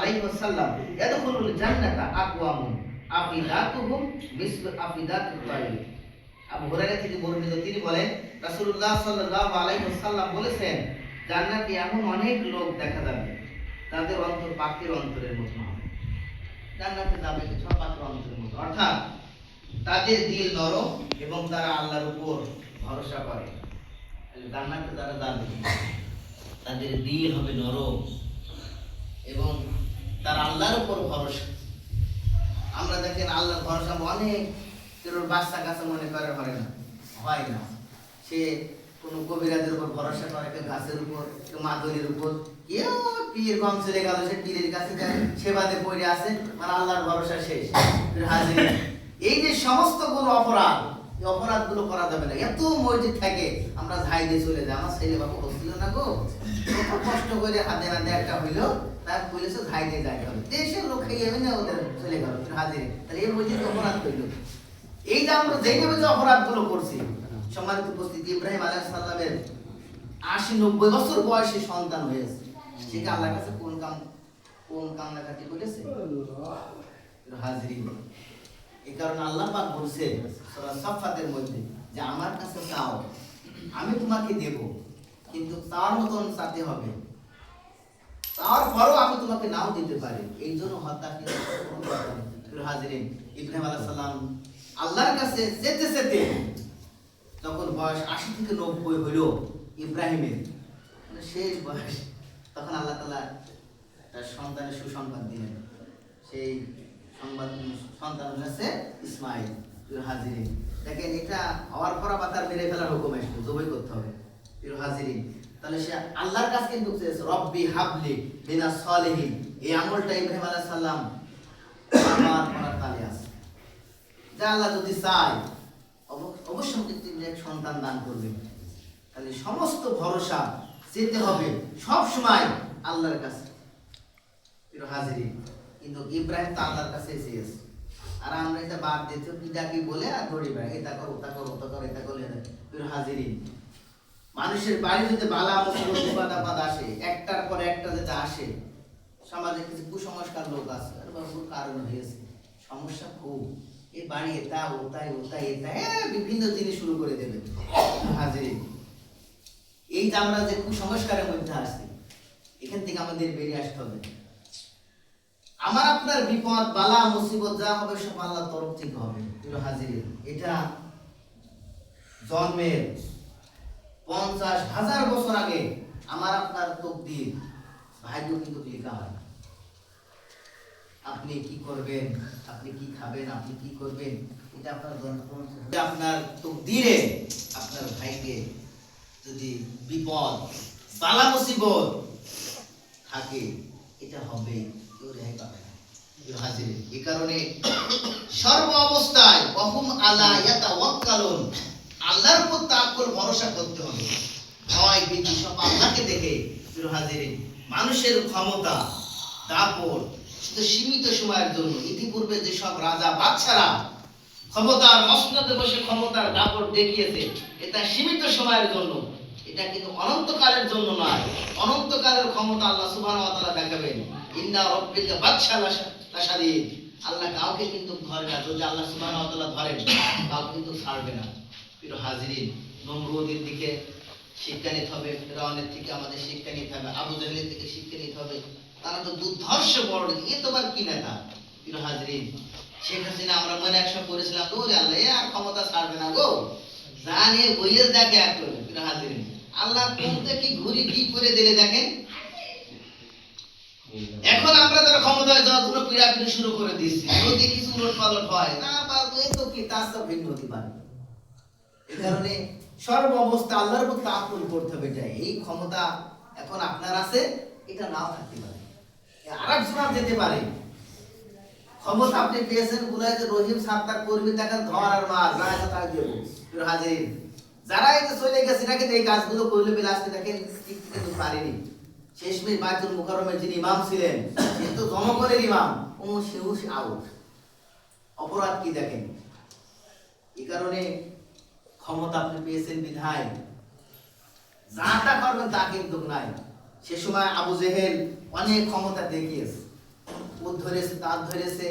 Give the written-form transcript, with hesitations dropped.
আলাইহি ওয়াসাল্লাম ইয়াদখুলুল জান্নাতা আকওয়ামুন আফিদাতুহুম মিসলু আফিদাতুত তাইর। আবু হুরায়রা থেকে বর্ণিত, তিনি বলেন রাসূলুল্লাহ সাল্লাল্লাহু আলাইহি ওয়াসাল্লাম বলেছেন, জান্নাতে এমন অনেক লোক দেখা যাবে তাদের অন্তর পাখির অন্তরের মতো হবে। জান্নাতে যাবে সব পাখির অন্তরের মতো, অর্থাৎ তাদের দিল নরম এবং তারা আল্লাহর উপর ভরসা করে। জান্নাতে যারা যাবে তাদের দিল হবে নরম এবং তারা আল্লাহর উপর ভরসা। আমরা দেখেন আল্লাহর ভরসা অনেক কেউ বাচ্চা কাছে মনে করে হয় না। সে কোনো কবিরাজের উপর ভরসা করে, কেউ গাছের উপর, কেউ মাদুরির উপর, কেউ পীর গম চলে গেল, সে পীরের কাছে যায়, সেবাতে পড়ে আছে, মানে আল্লাহর ভরসা শেষ। এই যে সমস্ত কোনো অপরাধ, এই অপরাধগুলো করা যাবে না। এত মসজিদ থাকে আমরা ঝাই দিয়ে চলে যাই, আমার ছেলে বাবু হচ্ছিল না গো, কষ্ট করে হাতে নাতে একটা হইলো, তার বলেছে ঝাই দিয়ে যাইতে হবে, দেশের লোক খেয়ে যাবে না, ওদের চলে গেল হাজিরে। তাহলে এই মসজিদ অপরাধ করলো। এই যে আমরা যেভাবে যে অপরাধগুলো করছি, সম্মানিত উপস্থিতি, ইব্রাহিম আলাইহিস সালামের ৮০-৯০ বছর বয়সে সন্তান হয়েছে, সে কি আল্লাহর কাছে কোন কান্নাকাটি করেছে? হাজিরিন, এই কারণে আল্লাহ পাক বলছে সূরা সাফফাতের মধ্যে যে আমার কাছে চাও, আমি তোমাকে দেব, কিন্তু তার মতন চাইতে হবে, তারপরও আমি তোমাকে নাও দিতে পারি। এই জন্য হত্যা কি হাজিরিন, ইব্রাহিম আলাইহিস সালাম আল্লাহর কাছে যেতে যেতে যখন বয়স ৮০ থেকে ৯০ হইল ইব্রাহিমের, মানে শেষ বয়স, তখন আল্লাহ তাআলা তার সন্তানের সুসংবাদ দিলেন। সেই সন্তান হচ্ছে ইসমাইল। হাজিরিন, দেখেন এটা হওয়ার পর আবার তার মেরে ফেলার হুকুম এসেছে, জবাই করতে হবে। হাজিরিন, তাহলে সে আল্লাহর কাছে কিন্তু চেয়েছে রব্বি হাবলি মিনাস সালিহিন। এই আমলটা ইব্রাহিম আলাইহিস সালাম আমার করার তালে আছে, যে আল্লাহ যদি চায় অবশ্যই কিন্তু এক সন্তান দান করবে। তাহলে সমস্ত ভরসা যেতে হবে সব সময় আল্লাহর কাছে। হাজিরিন, কিন্তু ইব্রাহিম তো আল্লাহর কাছে চেয়েছে, আর আমরা এটা বাদ দিতে পিতাকে বলে আর ধরি ভাই এটা করো ওটা করো ওটা করো এটা করলে। হাজিরিন, মানুষের বাড়ি যদি বালা মুসিবত বিপদ আপদ আসে, একটার পর একটা যেটা আসে, সমাজে কিছু কুসংস্কার লোক আছে, কারণ হয়েছে সমস্যা খুব, এই বাড়ি এটা ওটাই ওটাই এটা বিভিন্ন জিনিস শুরু করে দেবে। হাজিরিন, এই যে আমরা যে কুসংস্কারের মধ্যে আসছি, এখান থেকে আমাদের বেরিয়ে আসতে হবে। আমার আপনার বিপদ বালা মুসিবত যা হবে সব আল্লাহর তরফ থেকে হবে। হাজিরিন, এটা জন্মের ৫০,০০০ বছর আগে আমার আপনার তকদির ভাগ্য কিন্তু লেখা হয়। আপনি কি করবেন, আপনি কি খাবেন, আপনি কি করবেন, এটা আপনার আপনার তকদিরে আপনার ভাইকে যদি বিপদ বালা মুসিবত থাকে, এটা হবে, কেউ রেহাই পাবে না। হাজির, এই কারণে সর্ব অবস্থায় ওয়াহুম আলা ইয়াতাওয়াক্কালুন, আল্লাহর উপর তাওয়াক্কুল ভরসা করতে হবে। ভয় ভীতি সব আল্লাহকে দেখে। হাজির, মানুষের ক্ষমতা দাপট শুধু সীমিত সময়ের জন্য। ইতিপূর্বে যে সব রাজা বাদশারা ক্ষমতার মসনদে বসে ক্ষমতার দাপট দেখিয়েছে, এটা সীমিত সময়ের জন্য, এটা কিন্তু অনন্তকালের জন্য নয়। অনন্তকালের ক্ষমতা আল্লাহ সুবহানাহু ওয়া তাআলা দেখাবেন। ইন্না রাব্বিকা বাদশালাশাদীদ, আল্লাহ কাউকে কিন্তু ধরে না, যদি আল্লাহ সুবহানাহু ওয়া তাআলা ধরেন কাউকে কিন্তু ছাড়বে না। প্রিয় হাজিরিন, নমরুদের দিকে শিক্ষা নিতে হবে, ফিরআউনের থেকে আমাদের শিক্ষা নিতে হবে, আবু জাহেলের থেকে শিক্ষা নিতে হবে। তারা তো দুর্ধর্ষ বড়, এ তোমার কি নেতা। প্রিয় হাজিরিন, শেখ হাসিনা আমরা মনে একশো করেছিলাম, তো আল্লাহ এ আর ক্ষমতা ছাড়বে না গো, জানিয়ে বইয়ে দেখে এক করবে। প্রিয় হাজিরিন, আল্লাহ কোনটা কি ঘুরি কি করে দিলে দেখেন। এখন আমরা যারা ক্ষমতায় যাওয়ার জন্য পিড়াপিড়ি শুরু করে দিচ্ছি, যদি কিছু উলট পালট হয় না পারবে তো কি, তার সব ভিন্ন হতে পারে। এই কারণে সর্ব অবস্থা আল্লাহর উপর তাওয়াক্কুল করতে হবে। যায় এই ক্ষমতা এখন আপনার আছে, এটা নাও থাকতে পারে, আরেকজনের যেতে পারে। ক্ষমতা আপনি পেয়েছেন বলে যে রহিম সাত্তার কর্মী দেখেন ধর আর মার রায় তার দেব। হাজির, যারা এই যে চলে গেছে নাকি এই কাজগুলো করলে বেলা আসতে দেখেন কিন্তু পারেনি। শেষমেশ বাইতুল মুকাররমের যিনি ইমাম ছিলেন, কিন্তু জনগণের ইমাম, ও সেও আউট। অপরাধ কি দেখেন। এই কারণে ক্ষমতা আপনি পেয়েছেন বিধায় যাটা করবেন তা কিন্তু নাই। সে সময় আবু জেহেল অনেক ক্ষমতা দেখিয়েছে, ধরেছে, দাঁত ধরেছে,